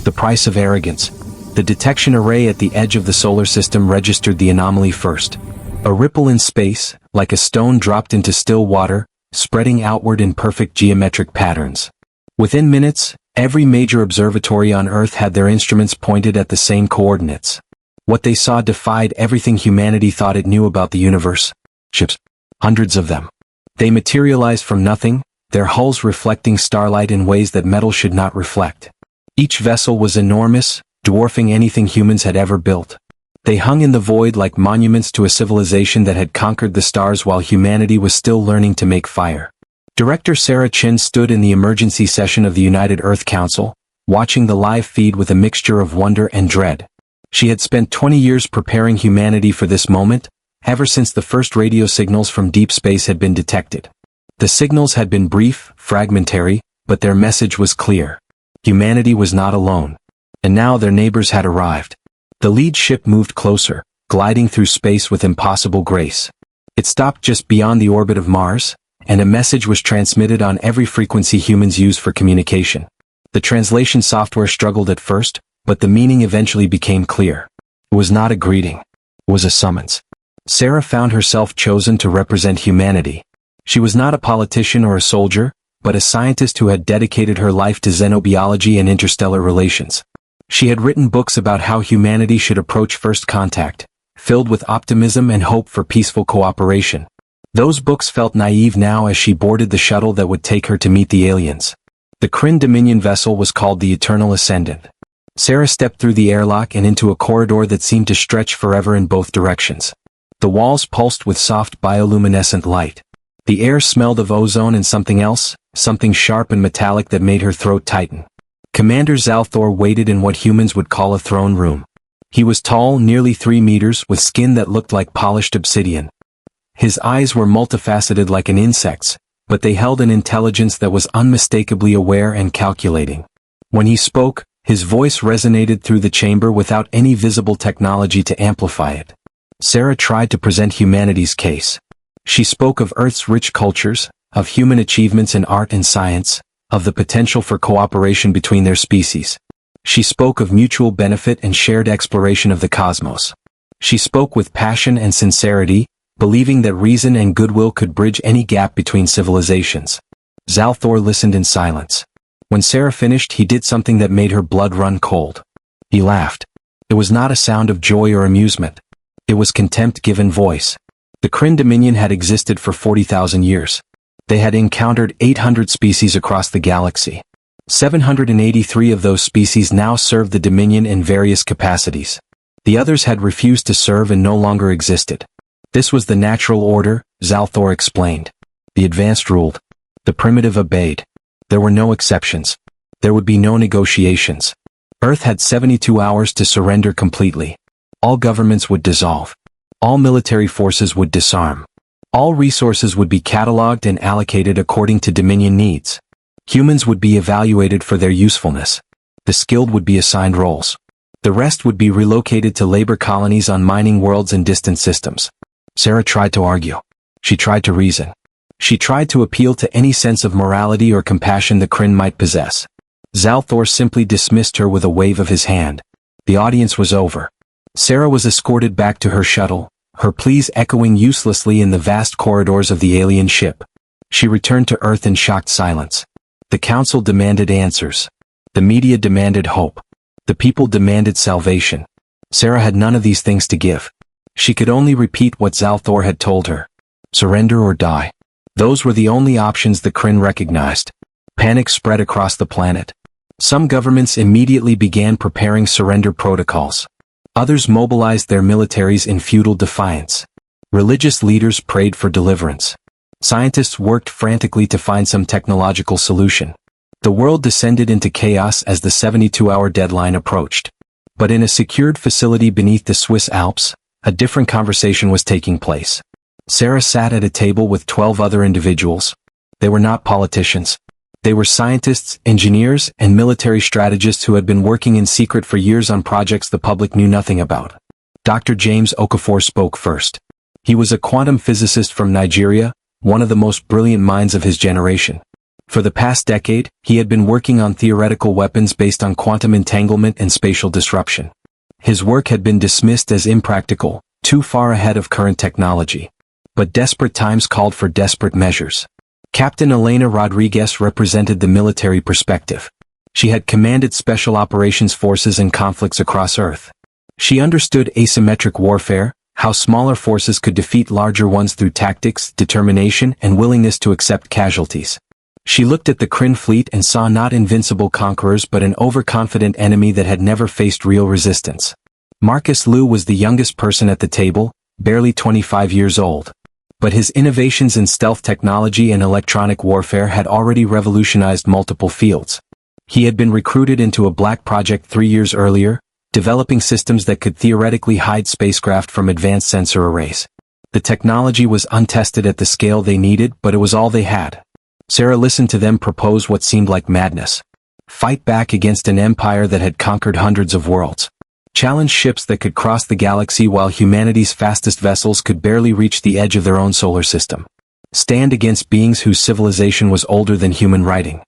The price of arrogance. The detection array at the edge of the solar system registered the anomaly first. A ripple in space, like a stone dropped into still water, spreading outward in perfect geometric patterns. Within minutes, every major observatory on Earth had their instruments pointed at the same coordinates. What they saw defied everything humanity thought it knew about the universe. Ships. Hundreds of them. They materialized from nothing, their hulls reflecting starlight in ways that metal should not reflect. Each vessel was enormous, dwarfing anything humans had ever built. They hung in the void like monuments to a civilization that had conquered the stars while humanity was still learning to make fire. Director Sarah Chin stood in the emergency session of the United Earth Council, watching the live feed with a mixture of wonder and dread. She had spent 20 years preparing humanity for this moment, ever since the first radio signals from deep space had been detected. The signals had been brief, fragmentary, but their message was clear. Humanity was not alone. And now their neighbors had arrived. The lead ship moved closer, gliding through space with impossible grace. It stopped just beyond the orbit of Mars, and a message was transmitted on every frequency humans use for communication. The translation software struggled at first, but the meaning eventually became clear. It was not a greeting. It was a summons. Sarah found herself chosen to represent humanity. She was not a politician or a soldier, but a scientist who had dedicated her life to xenobiology and interstellar relations. She had written books about how humanity should approach first contact, filled with optimism and hope for peaceful cooperation. Those books felt naive now as she boarded the shuttle that would take her to meet the aliens. The Kryn Dominion vessel was called the Eternal Ascendant. Sarah stepped through the airlock and into a corridor that seemed to stretch forever in both directions. The walls pulsed with soft bioluminescent light. The air smelled of ozone and something else, something sharp and metallic that made her throat tighten. Commander Zalthor waited in what humans would call a throne room. He was tall, nearly 3 meters, with skin that looked like polished obsidian. His eyes were multifaceted like an insect's, but they held an intelligence that was unmistakably aware and calculating. When he spoke, his voice resonated through the chamber without any visible technology to amplify it. Sarah tried to present humanity's case. She spoke of Earth's rich cultures, of human achievements in art and science, of the potential for cooperation between their species. She spoke of mutual benefit and shared exploration of the cosmos. She spoke with passion and sincerity, believing that reason and goodwill could bridge any gap between civilizations. Zalthor listened in silence. When Sarah finished, he did something that made her blood run cold. He laughed. It was not a sound of joy or amusement. It was contempt given voice. The Kryn Dominion had existed for 40,000 years. They had encountered 800 species across the galaxy. 783 of those species now served the Dominion in various capacities. The others had refused to serve and no longer existed. This was the natural order, Zalthor explained. The advanced ruled. The primitive obeyed. There were no exceptions. There would be no negotiations. Earth had 72 hours to surrender completely. All governments would dissolve. All military forces would disarm. All resources would be cataloged and allocated according to Dominion needs. Humans would be evaluated for their usefulness. The skilled would be assigned roles. The rest would be relocated to labor colonies on mining worlds and distant systems. Sarah tried to argue. She tried to reason. She tried to appeal to any sense of morality or compassion the Kryn might possess. Zalthor simply dismissed her with a wave of his hand. The audience was over. Sarah was escorted back to her shuttle, her pleas echoing uselessly in the vast corridors of the alien ship. She returned to Earth in shocked silence. The council demanded answers. The media demanded hope. The people demanded salvation. Sarah had none of these things to give. She could only repeat what Zalthor had told her. Surrender or die. Those were the only options the Kryn recognized. Panic spread across the planet. Some governments immediately began preparing surrender protocols. Others mobilized their militaries in futile defiance. Religious leaders prayed for deliverance. Scientists worked frantically to find some technological solution. The world descended into chaos as the 72-hour deadline approached. But in a secured facility beneath the Swiss Alps, a different conversation was taking place. Sarah sat at a table with 12 other individuals. They were not politicians. They were scientists, engineers, and military strategists who had been working in secret for years on projects the public knew nothing about. Dr. James Okafor spoke first. He was a quantum physicist from Nigeria, one of the most brilliant minds of his generation. For the past decade, he had been working on theoretical weapons based on quantum entanglement and spatial disruption. His work had been dismissed as impractical, too far ahead of current technology. But desperate times called for desperate measures. Captain Elena Rodriguez represented the military perspective. She had commanded special operations forces in conflicts across Earth. She understood asymmetric warfare, how smaller forces could defeat larger ones through tactics, determination, and willingness to accept casualties. She looked at the Kryn fleet and saw not invincible conquerors but an overconfident enemy that had never faced real resistance. Marcus Liu was the youngest person at the table, barely 25 years old. But his innovations in stealth technology and electronic warfare had already revolutionized multiple fields. He had been recruited into a black project 3 years earlier, developing systems that could theoretically hide spacecraft from advanced sensor arrays. The technology was untested at the scale they needed, but it was all they had. Sarah listened to them propose what seemed like madness. Fight back against an empire that had conquered hundreds of worlds. Challenge ships that could cross the galaxy while humanity's fastest vessels could barely reach the edge of their own solar system. Stand against beings whose civilization was older than human writing.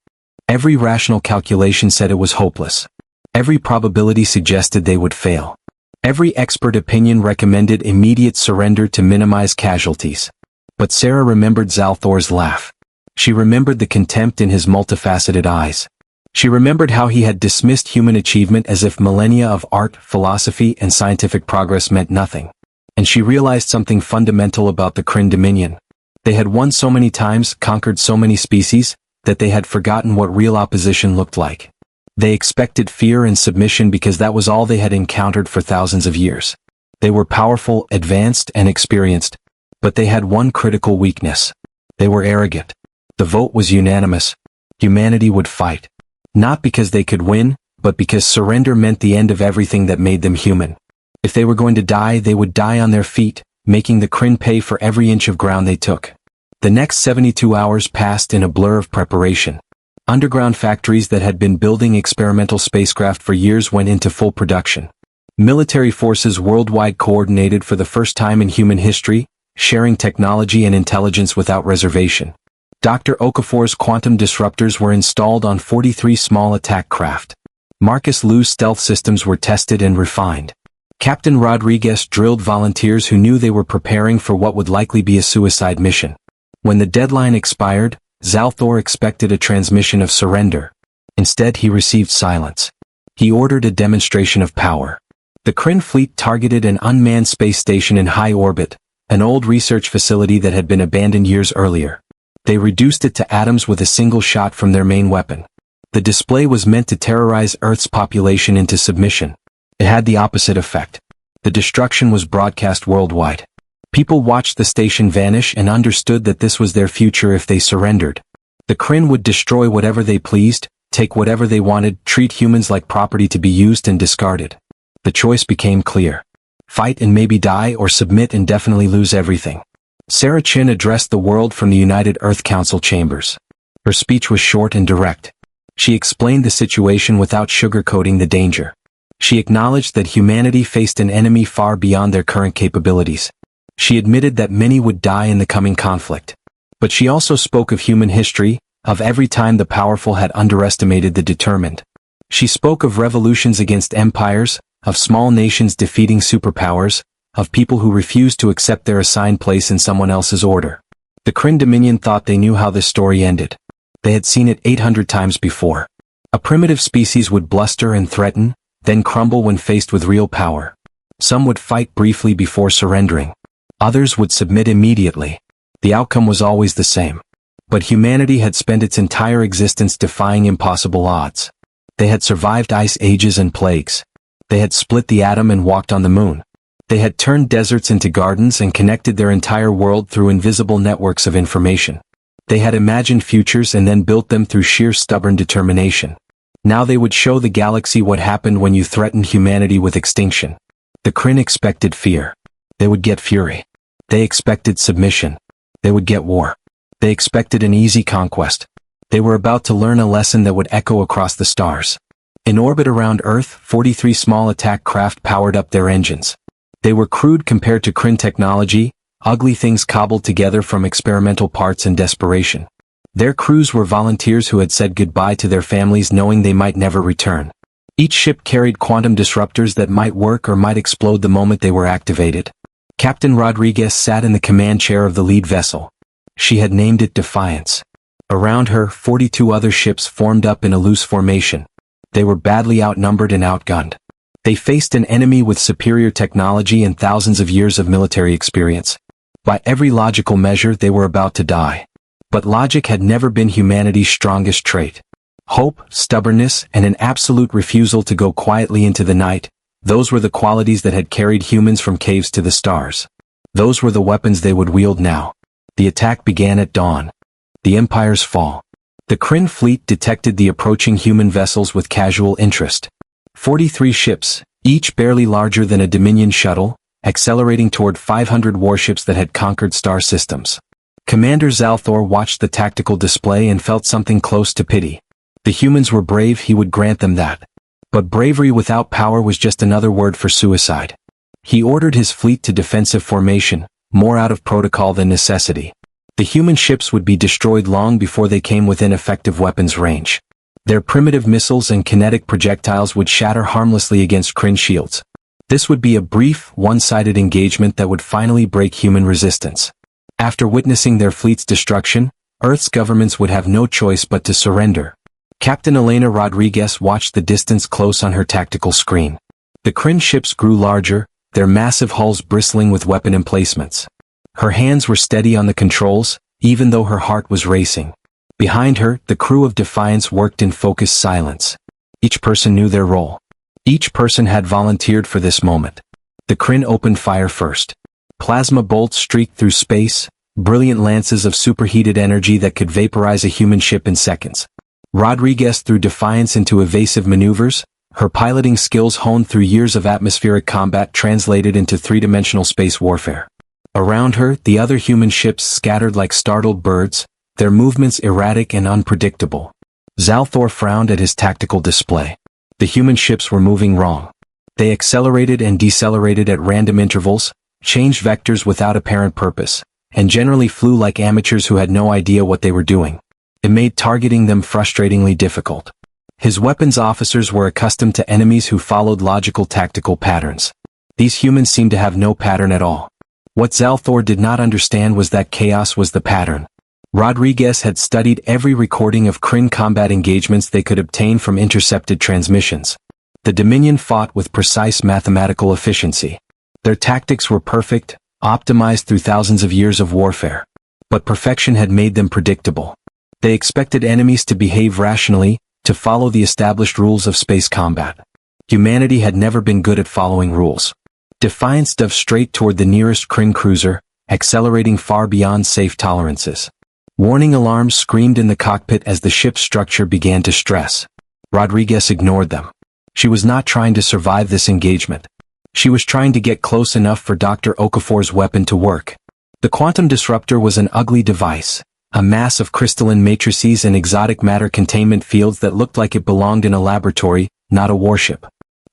Every rational calculation said it was hopeless. Every probability suggested they would fail. Every expert opinion recommended immediate surrender to minimize casualties. But Sarah remembered Zalthor's laugh. She remembered the contempt in his multifaceted eyes. She remembered how he had dismissed human achievement as if millennia of art, philosophy, and scientific progress meant nothing. And she realized something fundamental about the Kryn Dominion. They had won so many times, conquered so many species, that they had forgotten what real opposition looked like. They expected fear and submission because that was all they had encountered for thousands of years. They were powerful, advanced, and experienced, but they had one critical weakness. They were arrogant. The vote was unanimous. Humanity would fight. Not because they could win, but because surrender meant the end of everything that made them human. If they were going to die, they would die on their feet, making the Kryn pay for every inch of ground they took. The next 72 hours passed in a blur of preparation. Underground factories that had been building experimental spacecraft for years went into full production. Military forces worldwide coordinated for the first time in human history, sharing technology and intelligence without reservation. Dr. Okafor's quantum disruptors were installed on 43 small attack craft. Marcus Liu's stealth systems were tested and refined. Captain Rodriguez drilled volunteers who knew they were preparing for what would likely be a suicide mission. When the deadline expired, Zalthor expected a transmission of surrender. Instead, he received silence. He ordered a demonstration of power. The Kryn fleet targeted an unmanned space station in high orbit, an old research facility that had been abandoned years earlier. They reduced it to atoms with a single shot from their main weapon. The display was meant to terrorize Earth's population into submission. It had the opposite effect. The destruction was broadcast worldwide. People watched the station vanish and understood that this was their future if they surrendered. The Kryn would destroy whatever they pleased, take whatever they wanted, treat humans like property to be used and discarded. The choice became clear. Fight and maybe die, or submit and definitely lose everything. Sarah Chin addressed the world from the United Earth Council chambers. Her speech was short and direct. She explained the situation without sugarcoating the danger. She acknowledged that humanity faced an enemy far beyond their current capabilities. She admitted that many would die in the coming conflict. But she also spoke of human history, of every time the powerful had underestimated the determined. She spoke of revolutions against empires, of small nations defeating superpowers, of people who refused to accept their assigned place in someone else's order. The Kryn Dominion thought they knew how this story ended. They had seen it 800 times before. A primitive species would bluster and threaten, then crumble when faced with real power. Some would fight briefly before surrendering. Others would submit immediately. The outcome was always the same. But humanity had spent its entire existence defying impossible odds. They had survived ice ages and plagues. They had split the atom and walked on the moon. They had turned deserts into gardens and connected their entire world through invisible networks of information. They had imagined futures and then built them through sheer stubborn determination. Now they would show the galaxy what happened when you threatened humanity with extinction. The Kryn expected fear. They would get fury. They expected submission. They would get war. They expected an easy conquest. They were about to learn a lesson that would echo across the stars. In orbit around Earth, 43 small attack craft powered up their engines. They were crude compared to Kryn technology, ugly things cobbled together from experimental parts and desperation. Their crews were volunteers who had said goodbye to their families knowing they might never return. Each ship carried quantum disruptors that might work or might explode the moment they were activated. Captain Rodriguez sat in the command chair of the lead vessel. She had named it Defiance. Around her, 42 other ships formed up in a loose formation. They were badly outnumbered and outgunned. They faced an enemy with superior technology and thousands of years of military experience. By every logical measure, they were about to die. But logic had never been humanity's strongest trait. Hope, stubbornness, and an absolute refusal to go quietly into the night, those were the qualities that had carried humans from caves to the stars. Those were the weapons they would wield now. The attack began at dawn. The Empire's fall. The Kryn fleet detected the approaching human vessels with casual interest. 43 ships, each barely larger than a Dominion shuttle, accelerating toward 500 warships that had conquered star systems. Commander Zalthor watched the tactical display and felt something close to pity. The humans were brave, he would grant them that. But bravery without power was just another word for suicide. He ordered his fleet to defensive formation, more out of protocol than necessity. The human ships would be destroyed long before they came within effective weapons range. Their primitive missiles and kinetic projectiles would shatter harmlessly against Kryn shields. This would be a brief, one-sided engagement that would finally break human resistance. After witnessing their fleet's destruction, Earth's governments would have no choice but to surrender. Captain Elena Rodriguez watched the distance close on her tactical screen. The Kryn ships grew larger, their massive hulls bristling with weapon emplacements. Her hands were steady on the controls, even though her heart was racing. Behind her, the crew of Defiance worked in focused silence. Each person knew their role. Each person had volunteered for this moment. The Kryn opened fire first. Plasma bolts streaked through space, brilliant lances of superheated energy that could vaporize a human ship in seconds. Rodriguez threw Defiance into evasive maneuvers, her piloting skills honed through years of atmospheric combat translated into three-dimensional space warfare. Around her, the other human ships scattered like startled birds, their movements erratic and unpredictable. Zalthor frowned at his tactical display. The human ships were moving wrong. They accelerated and decelerated at random intervals, changed vectors without apparent purpose, and generally flew like amateurs who had no idea what they were doing. It made targeting them frustratingly difficult. His weapons officers were accustomed to enemies who followed logical tactical patterns. These humans seemed to have no pattern at all. What Zalthor did not understand was that chaos was the pattern. Rodriguez had studied every recording of Kryn combat engagements they could obtain from intercepted transmissions. The Dominion fought with precise mathematical efficiency. Their tactics were perfect, optimized through thousands of years of warfare. But perfection had made them predictable. They expected enemies to behave rationally, to follow the established rules of space combat. Humanity had never been good at following rules. Defiance dove straight toward the nearest Kryn cruiser, accelerating far beyond safe tolerances. Warning alarms screamed in the cockpit as the ship's structure began to stress. Rodriguez ignored them. She was not trying to survive this engagement. She was trying to get close enough for Dr. Okafor's weapon to work. The quantum disruptor was an ugly device, a mass of crystalline matrices and exotic matter containment fields that looked like it belonged in a laboratory, not a warship.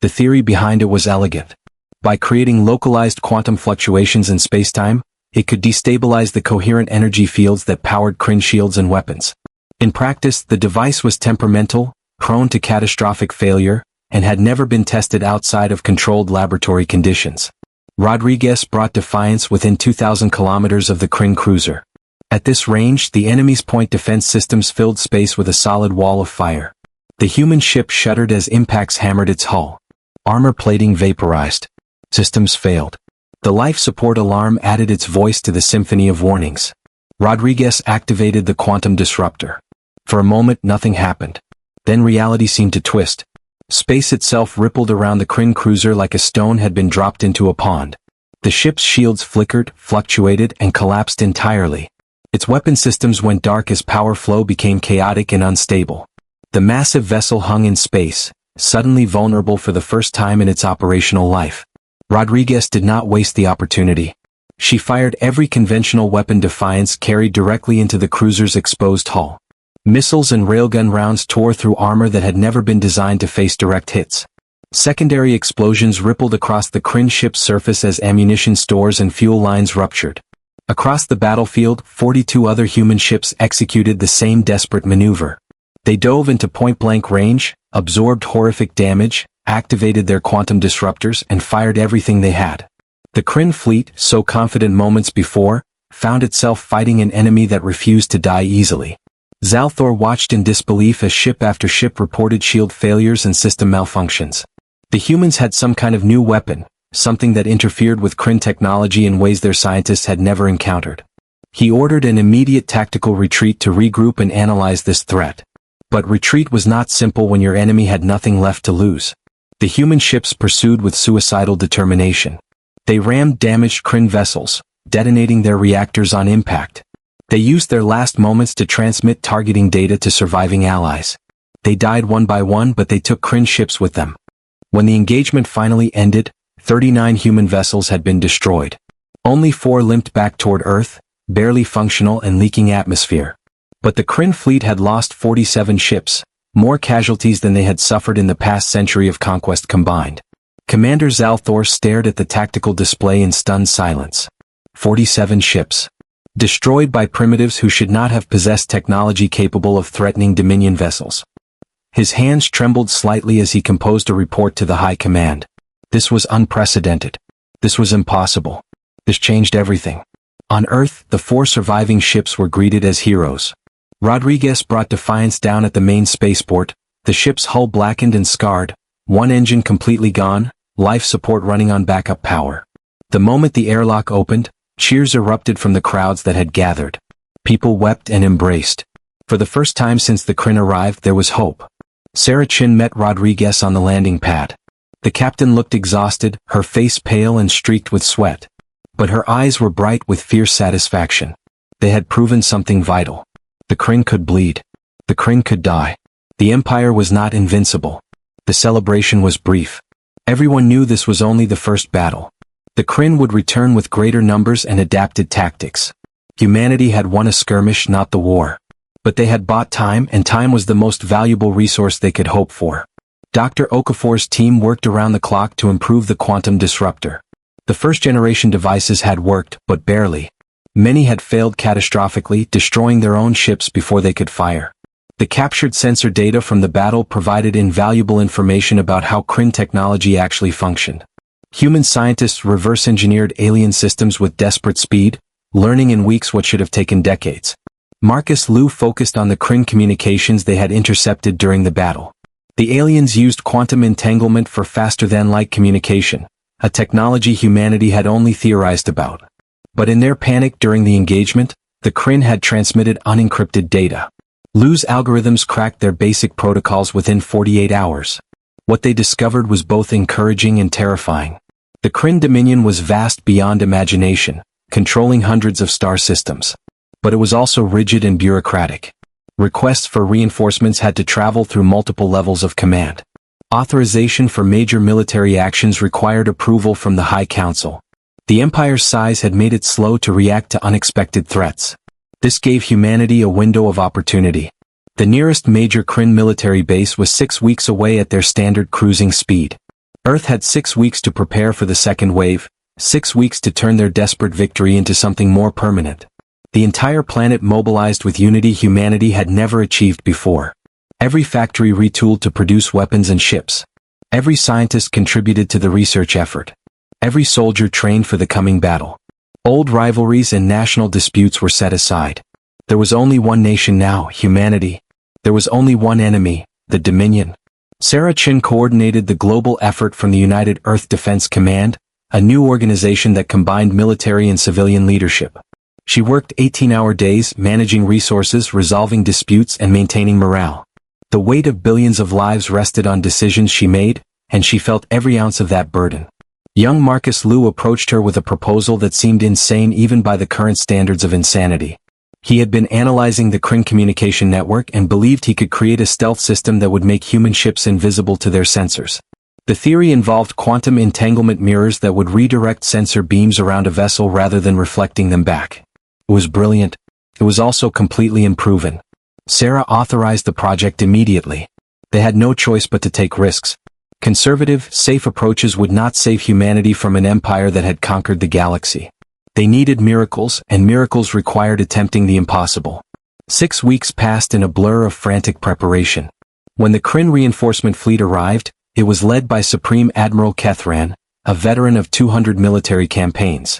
The theory behind it was elegant. By creating localized quantum fluctuations in spacetime, it could destabilize the coherent energy fields that powered Kryn shields and weapons. In practice, the device was temperamental, prone to catastrophic failure, and had never been tested outside of controlled laboratory conditions. Rodriguez brought Defiance within 2,000 kilometers of the Kryn cruiser. At this range, the enemy's point defense systems filled space with a solid wall of fire. The human ship shuddered as impacts hammered its hull. Armor plating vaporized. Systems failed. The life support alarm added its voice to the symphony of warnings. Rodriguez activated the quantum disruptor. For a moment, nothing happened. Then reality seemed to twist. Space itself rippled around the Kryn cruiser like a stone had been dropped into a pond. The ship's shields flickered, fluctuated, and collapsed entirely. Its weapon systems went dark as power flow became chaotic and unstable. The massive vessel hung in space, suddenly vulnerable for the first time in its operational life. Rodriguez did not waste the opportunity. She fired every conventional weapon Defiance carried directly into the cruiser's exposed hull. Missiles and railgun rounds tore through armor that had never been designed to face direct hits. Secondary explosions rippled across the Kryn ship's surface as ammunition stores and fuel lines ruptured. Across the battlefield, 42 other human ships executed the same desperate maneuver. They dove into point-blank range, absorbed horrific damage, activated their quantum disruptors, and fired everything they had. The Kryn fleet, so confident moments before, found itself fighting an enemy that refused to die easily. Zalthor watched in disbelief as ship after ship reported shield failures and system malfunctions. The humans had some kind of new weapon, something that interfered with Kryn technology in ways their scientists had never encountered. He ordered an immediate tactical retreat to regroup and analyze this threat. But retreat was not simple when your enemy had nothing left to lose. The human ships pursued with suicidal determination. They rammed damaged Kryn vessels, detonating their reactors on impact. They used their last moments to transmit targeting data to surviving allies. They died one by one, but they took Kryn ships with them. When the engagement finally ended, 39 human vessels had been destroyed. Only 4 limped back toward Earth, barely functional and leaking atmosphere. But the Kryn fleet had lost 47 ships, more casualties than they had suffered in the past century of conquest combined. Commander Zalthor stared at the tactical display in stunned silence. 47 ships. Destroyed by primitives who should not have possessed technology capable of threatening Dominion vessels. His hands trembled slightly as he composed a report to the High Command. This was unprecedented. This was impossible. This changed everything. On Earth, the 4 surviving ships were greeted as heroes. Rodriguez brought Defiance down at the main spaceport, the ship's hull blackened and scarred, one engine completely gone, life support running on backup power. The moment the airlock opened, cheers erupted from the crowds that had gathered. People wept and embraced. For the first time since the Kryn arrived, there was hope. Sarah Chin met Rodriguez on the landing pad. The captain looked exhausted, her face pale and streaked with sweat. But her eyes were bright with fierce satisfaction. They had proven something vital. The Kryn could bleed. The Kryn could die. The Empire was not invincible. The celebration was brief. Everyone knew this was only the first battle. The Kryn would return with greater numbers and adapted tactics. Humanity had won a skirmish, not the war. But they had bought time, and time was the most valuable resource they could hope for. Dr. Okafor's team worked around the clock to improve the quantum disruptor. The first-generation devices had worked, but barely. Many had failed catastrophically, destroying their own ships before they could fire. The captured sensor data from the battle provided invaluable information about how Kryn technology actually functioned. Human scientists reverse-engineered alien systems with desperate speed, learning in weeks what should have taken decades. Marcus Liu focused on the Kryn communications they had intercepted during the battle. The aliens used quantum entanglement for faster-than-light communication, a technology humanity had only theorized about. But in their panic during the engagement, the Kryn had transmitted unencrypted data. Liu's algorithms cracked their basic protocols within 48 hours. What they discovered was both encouraging and terrifying. The Kryn Dominion was vast beyond imagination, controlling hundreds of star systems. But it was also rigid and bureaucratic. Requests for reinforcements had to travel through multiple levels of command. Authorization for major military actions required approval from the High Council. The Empire's size had made it slow to react to unexpected threats. This gave humanity a window of opportunity. The nearest major Kryn military base was 6 weeks away at their standard cruising speed. Earth had 6 weeks to prepare for the second wave, 6 weeks to turn their desperate victory into something more permanent. The entire planet mobilized with unity humanity had never achieved before. Every factory retooled to produce weapons and ships. Every scientist contributed to the research effort. Every soldier trained for the coming battle. Old rivalries and national disputes were set aside. There was only one nation now, humanity. There was only one enemy, the Dominion. Sarah Chin coordinated the global effort from the United Earth Defense Command, a new organization that combined military and civilian leadership. She worked 18-hour days, managing resources, resolving disputes, and maintaining morale. The weight of billions of lives rested on decisions she made, and she felt every ounce of that burden. Young Marcus Liu approached her with a proposal that seemed insane even by the current standards of insanity. He had been analyzing the Kryn communication network and believed he could create a stealth system that would make human ships invisible to their sensors. The theory involved quantum entanglement mirrors that would redirect sensor beams around a vessel rather than reflecting them back. It was brilliant. It was also completely unproven. Sarah authorized the project immediately. They had no choice but to take risks. Conservative, safe approaches would not save humanity from an empire that had conquered the galaxy. They needed miracles, and miracles required attempting the impossible. 6 weeks passed in a blur of frantic preparation. When the Kryn reinforcement fleet arrived, it was led by Supreme Admiral Kethran, a veteran of 200 military campaigns.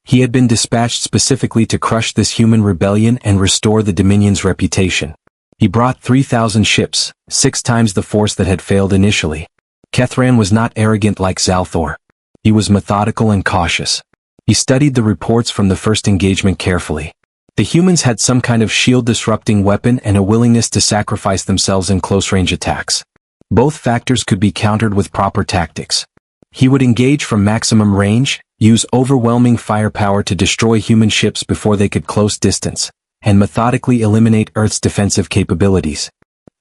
He had been dispatched specifically to crush this human rebellion and restore the Dominion's reputation. He brought 3,000 ships, 6 times the force that had failed initially. Kethran was not arrogant like Zalthor. He was methodical and cautious. He studied the reports from the first engagement carefully. The humans had some kind of shield-disrupting weapon and a willingness to sacrifice themselves in close-range attacks. Both factors could be countered with proper tactics. He would engage from maximum range, use overwhelming firepower to destroy human ships before they could close distance, and methodically eliminate Earth's defensive capabilities.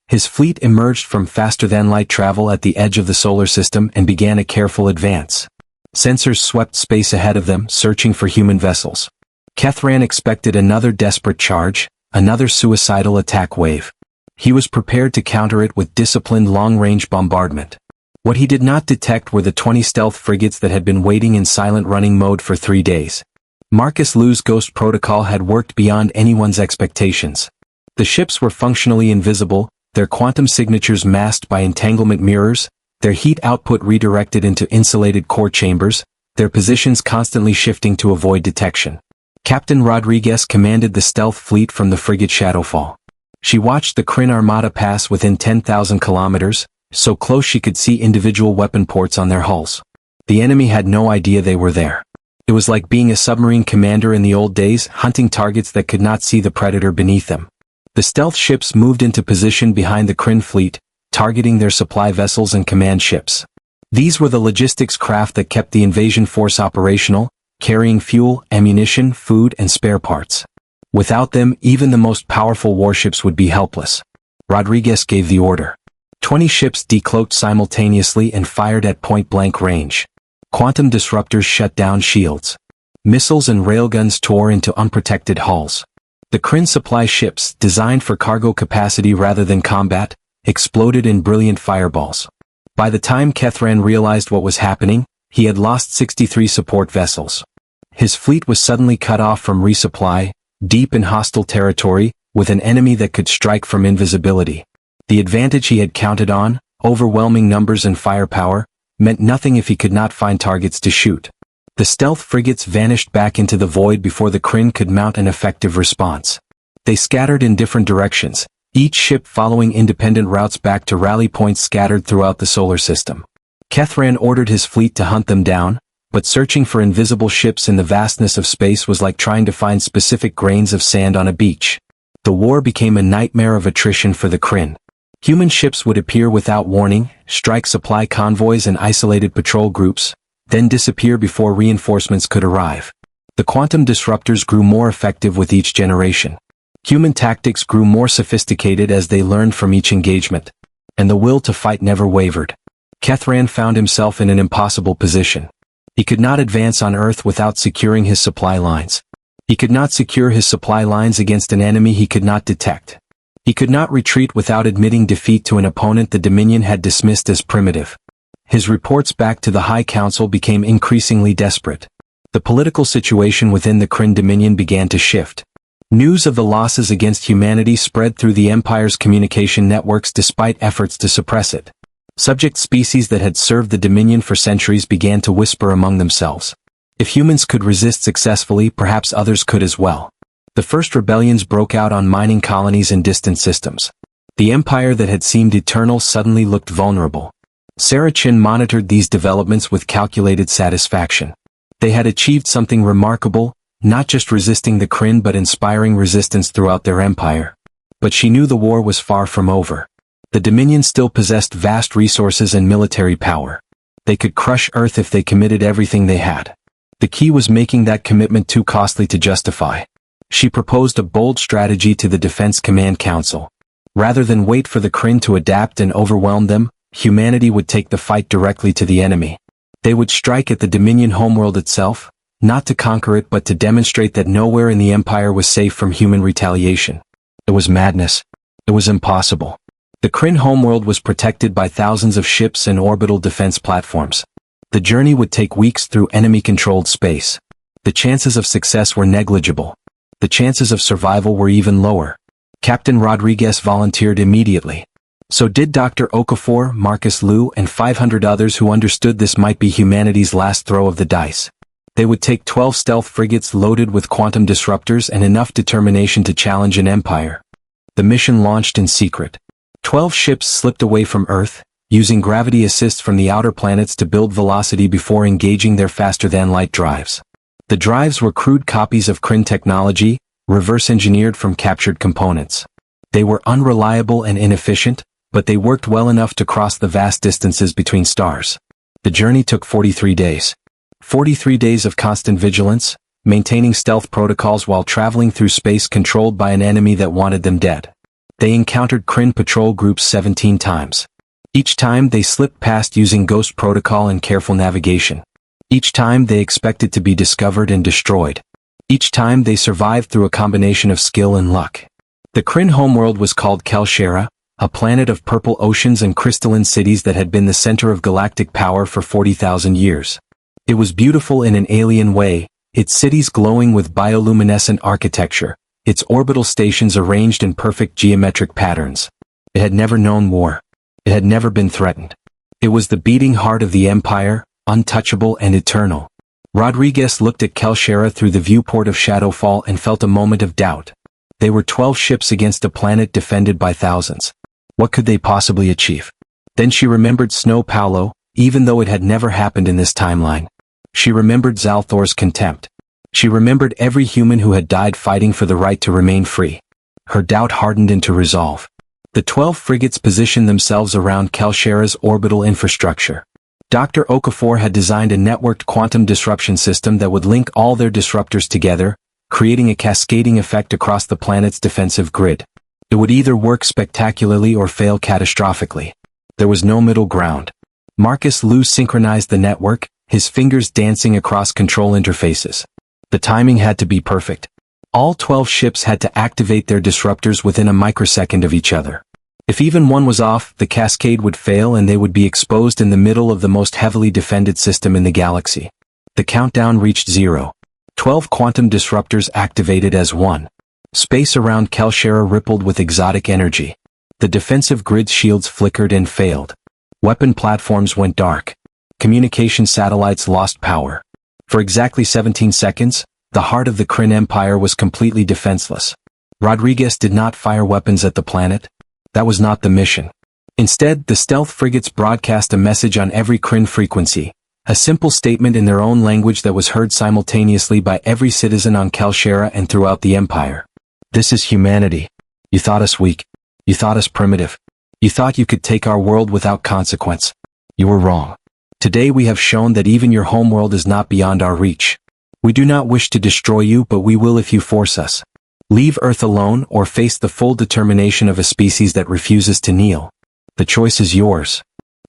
His fleet emerged from faster-than-light travel at the edge of the solar system and began a careful advance. Sensors swept space ahead of them, searching for human vessels. Kethran expected another desperate charge, another suicidal attack wave. He was prepared to counter it with disciplined long-range bombardment. What he did not detect were the 20 stealth frigates that had been waiting in silent running mode for 3 days. Marcus Liu's Ghost Protocol had worked beyond anyone's expectations. The ships were functionally invisible, their quantum signatures masked by entanglement mirrors, their heat output redirected into insulated core chambers, their positions constantly shifting to avoid detection. Captain Rodriguez commanded the stealth fleet from the frigate Shadowfall. She watched the Kryn armada pass within 10,000 kilometers, so close she could see individual weapon ports on their hulls. The enemy had no idea they were there. It was like being a submarine commander in the old days, hunting targets that could not see the predator beneath them. The stealth ships moved into position behind the Kryn fleet, targeting their supply vessels and command ships. These were the logistics craft that kept the invasion force operational, carrying fuel, ammunition, food, and spare parts. Without them, even the most powerful warships would be helpless. Rodriguez gave the order. 20 ships decloaked simultaneously and fired at point-blank range. Quantum disruptors shut down shields. Missiles and railguns tore into unprotected hulls. The Kryn supply ships, designed for cargo capacity rather than combat, exploded in brilliant fireballs. By the time Kethran realized what was happening, he had lost 63 support vessels. His fleet was suddenly cut off from resupply, deep in hostile territory, with an enemy that could strike from invisibility. The advantage he had counted on, overwhelming numbers and firepower, meant nothing if he could not find targets to shoot. The stealth frigates vanished back into the void before the Kryn could mount an effective response. They scattered in different directions, each ship following independent routes back to rally points scattered throughout the solar system. Kethran ordered his fleet to hunt them down, but searching for invisible ships in the vastness of space was like trying to find specific grains of sand on a beach. The war became a nightmare of attrition for the Kryn. Human ships would appear without warning, strike supply convoys and isolated patrol groups, then disappear before reinforcements could arrive. The quantum disruptors grew more effective with each generation. Human tactics grew more sophisticated as they learned from each engagement, and the will to fight never wavered. Kethran found himself in an impossible position. He could not advance on Earth without securing his supply lines. He could not secure his supply lines against an enemy he could not detect. He could not retreat without admitting defeat to an opponent the Dominion had dismissed as primitive. His reports back to the High Council became increasingly desperate. The political situation within the Kryn Dominion began to shift. News of the losses against humanity spread through the Empire's communication networks despite efforts to suppress it. Subject species that had served the Dominion for centuries began to whisper among themselves. If humans could resist successfully, perhaps others could as well. The first rebellions broke out on mining colonies and distant systems. The empire that had seemed eternal suddenly looked vulnerable. Sarachin monitored these developments with calculated satisfaction. They had achieved something remarkable, not just resisting the Kryn but inspiring resistance throughout their empire. But she knew the war was far from over. The Dominion still possessed vast resources and military power. They could crush Earth if they committed everything they had. The key was making that commitment too costly to justify. She proposed a bold strategy to the Defense Command Council. Rather than wait for the Kryn to adapt and overwhelm them, humanity would take the fight directly to the enemy. They would strike at the Dominion homeworld itself, not to conquer it but to demonstrate that nowhere in the Empire was safe from human retaliation. It was madness. It was impossible. The Kryn homeworld was protected by thousands of ships and orbital defense platforms. The journey would take weeks through enemy-controlled space. The chances of success were negligible. The chances of survival were even lower. Captain Rodriguez volunteered immediately. So did Dr. Okafor, Marcus Liu, and 500 others who understood this might be humanity's last throw of the dice. They would take 12 stealth frigates loaded with quantum disruptors and enough determination to challenge an empire. The mission launched in secret. 12 ships slipped away from Earth, using gravity assists from the outer planets to build velocity before engaging their faster-than-light drives. The drives were crude copies of Kryn technology, reverse-engineered from captured components. They were unreliable and inefficient, but they worked well enough to cross the vast distances between stars. The journey took 43 days. 43 days of constant vigilance, maintaining stealth protocols while traveling through space controlled by an enemy that wanted them dead. They encountered Kryn patrol groups 17 times. Each time they slipped past using Ghost Protocol and careful navigation. Each time they expected to be discovered and destroyed. Each time they survived through a combination of skill and luck. The Kryn homeworld was called Kelshera, a planet of purple oceans and crystalline cities that had been the center of galactic power for 40,000 years. It was beautiful in an alien way, its cities glowing with bioluminescent architecture, its orbital stations arranged in perfect geometric patterns. It had never known war. It had never been threatened. It was the beating heart of the Empire, untouchable and eternal. Rodriguez looked at Kelshera through the viewport of Shadowfall and felt a moment of doubt. They were 12 ships against a planet defended by thousands. What could they possibly achieve? Then she remembered Snow Paulo, even though it had never happened in this timeline. She remembered Zalthor's contempt. She remembered every human who had died fighting for the right to remain free. Her doubt hardened into resolve. The 12 frigates positioned themselves around Kelshera's orbital infrastructure. Dr. Okafor had designed a networked quantum disruption system that would link all their disruptors together, creating a cascading effect across the planet's defensive grid. It would either work spectacularly or fail catastrophically. There was no middle ground. Marcus Liu synchronized the network, his fingers dancing across control interfaces. The timing had to be perfect. All 12 ships had to activate their disruptors within a microsecond of each other. If even one was off, the cascade would fail and they would be exposed in the middle of the most heavily defended system in the galaxy. The countdown reached 0. 12 quantum disruptors activated as one. Space around Kelshera rippled with exotic energy. The defensive grid shields flickered and failed. Weapon platforms went dark. Communication satellites lost power. For exactly 17 seconds, the heart of the Kryn Empire was completely defenseless. Rodriguez did not fire weapons at the planet. That was not the mission. Instead, the stealth frigates broadcast a message on every Kryn frequency, a simple statement in their own language that was heard simultaneously by every citizen on Kelshera and throughout the Empire. This is humanity. You thought us weak. You thought us primitive. You thought you could take our world without consequence. You were wrong. Today we have shown that even your homeworld is not beyond our reach. We do not wish to destroy you, but we will if you force us. Leave Earth alone or face the full determination of a species that refuses to kneel. The choice is yours.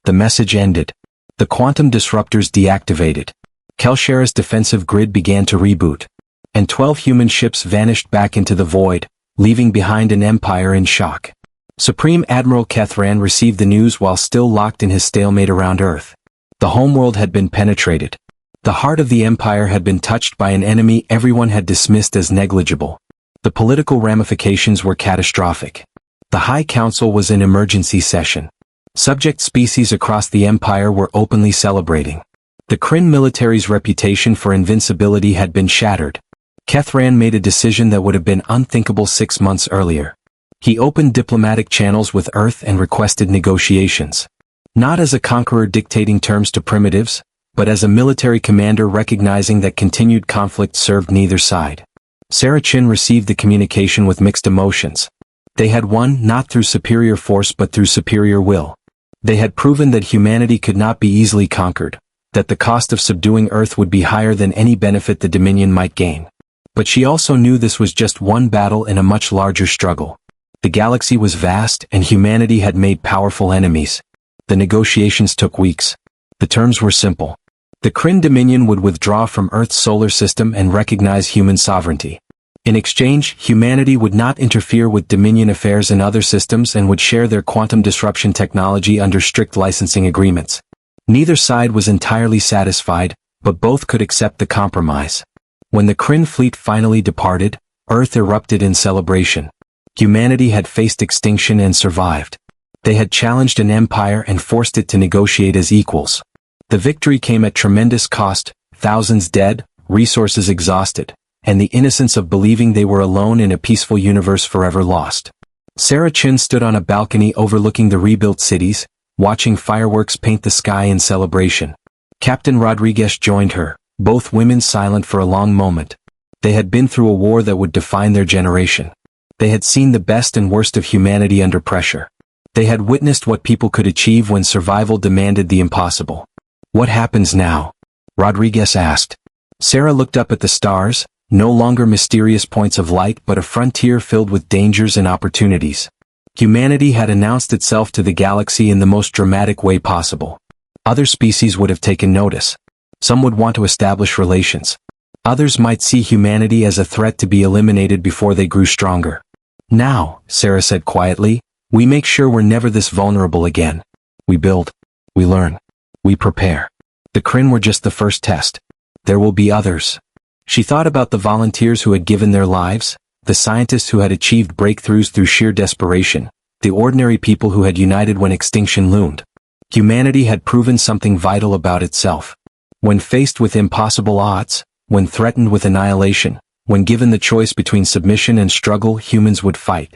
The message ended. The quantum disruptors deactivated. Kelshera's defensive grid began to reboot. And 12 human ships vanished back into the void, leaving behind an empire in shock. Supreme Admiral Kethran received the news while still locked in his stalemate around Earth. The homeworld had been penetrated. The heart of the Empire had been touched by an enemy everyone had dismissed as negligible. The political ramifications were catastrophic. The High Council was in emergency session. Subject species across the Empire were openly celebrating. The Kryn military's reputation for invincibility had been shattered. Kethran made a decision that would have been unthinkable 6 months earlier. He opened diplomatic channels with Earth and requested negotiations. Not as a conqueror dictating terms to primitives, but as a military commander recognizing that continued conflict served neither side. Sarachin received the communication with mixed emotions. They had won not through superior force but through superior will. They had proven that humanity could not be easily conquered, that the cost of subduing Earth would be higher than any benefit the Dominion might gain. But she also knew this was just one battle in a much larger struggle. The galaxy was vast and humanity had made powerful enemies. The negotiations took weeks. The terms were simple. The Kryn Dominion would withdraw from Earth's solar system and recognize human sovereignty. In exchange, humanity would not interfere with Dominion affairs in other systems and would share their quantum disruption technology under strict licensing agreements. Neither side was entirely satisfied, but both could accept the compromise. When the Kryn fleet finally departed, Earth erupted in celebration. Humanity had faced extinction and survived. They had challenged an empire and forced it to negotiate as equals. The victory came at tremendous cost, thousands dead, resources exhausted, and the innocence of believing they were alone in a peaceful universe forever lost. Sarah Chin stood on a balcony overlooking the rebuilt cities, watching fireworks paint the sky in celebration. Captain Rodriguez joined her, both women silent for a long moment. They had been through a war that would define their generation. They had seen the best and worst of humanity under pressure. They had witnessed what people could achieve when survival demanded the impossible. "What happens now?" Rodriguez asked. Sarah looked up at the stars, no longer mysterious points of light but a frontier filled with dangers and opportunities. Humanity had announced itself to the galaxy in the most dramatic way possible. Other species would have taken notice. Some would want to establish relations. Others might see humanity as a threat to be eliminated before they grew stronger. "Now," Sarah said quietly, "we make sure we're never this vulnerable again. We build. We learn. We prepare. The Kryn were just the first test. There will be others." She thought about the volunteers who had given their lives, the scientists who had achieved breakthroughs through sheer desperation, the ordinary people who had united when extinction loomed. Humanity had proven something vital about itself. When faced with impossible odds, when threatened with annihilation, when given the choice between submission and struggle, humans would fight.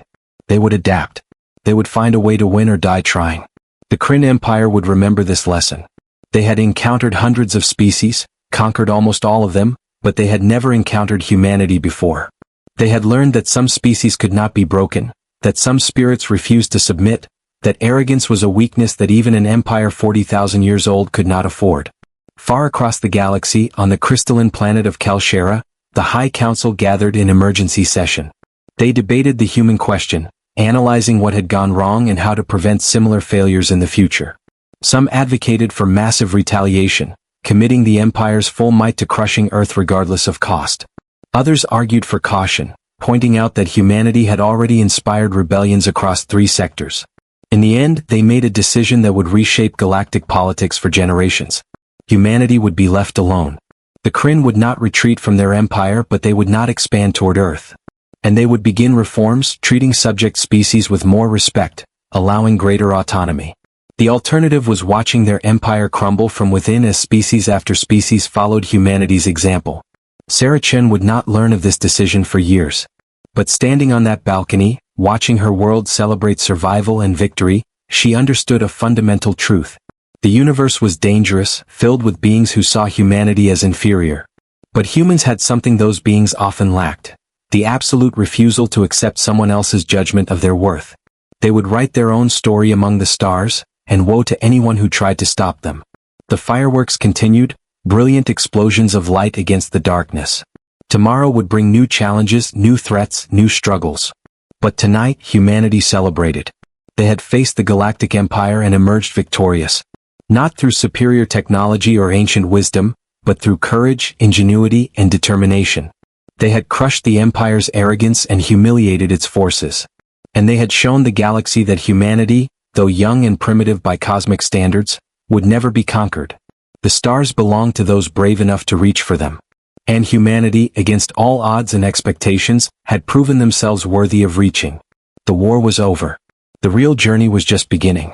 They would adapt. They would find a way to win or die trying. The Kryn Empire would remember this lesson. They had encountered hundreds of species, conquered almost all of them, but they had never encountered humanity before. They had learned that some species could not be broken, that some spirits refused to submit, that arrogance was a weakness that even an empire 40,000 years old could not afford. Far across the galaxy, on the crystalline planet of Kalshera, the High Council gathered in emergency session. They debated the human question, analyzing what had gone wrong and how to prevent similar failures in the future. Some advocated for massive retaliation, committing the Empire's full might to crushing Earth regardless of cost. Others argued for caution, pointing out that humanity had already inspired rebellions across 3 sectors. In the end, they made a decision that would reshape galactic politics for generations. Humanity would be left alone. The Kryn would not retreat from their empire, but they would not expand toward Earth. And they would begin reforms, treating subject species with more respect, allowing greater autonomy. The alternative was watching their empire crumble from within as species after species followed humanity's example. Sarah Chen would not learn of this decision for years. But standing on that balcony, watching her world celebrate survival and victory, she understood a fundamental truth. The universe was dangerous, filled with beings who saw humanity as inferior. But humans had something those beings often lacked: the absolute refusal to accept someone else's judgment of their worth. They would write their own story among the stars, and woe to anyone who tried to stop them. The fireworks continued, brilliant explosions of light against the darkness. Tomorrow would bring new challenges, new threats, new struggles. But tonight, humanity celebrated. They had faced the Galactic Empire and emerged victorious. Not through superior technology or ancient wisdom, but through courage, ingenuity, and determination. They had crushed the Empire's arrogance and humiliated its forces. And they had shown the galaxy that humanity, though young and primitive by cosmic standards, would never be conquered. The stars belonged to those brave enough to reach for them. And humanity, against all odds and expectations, had proven themselves worthy of reaching. The war was over. The real journey was just beginning.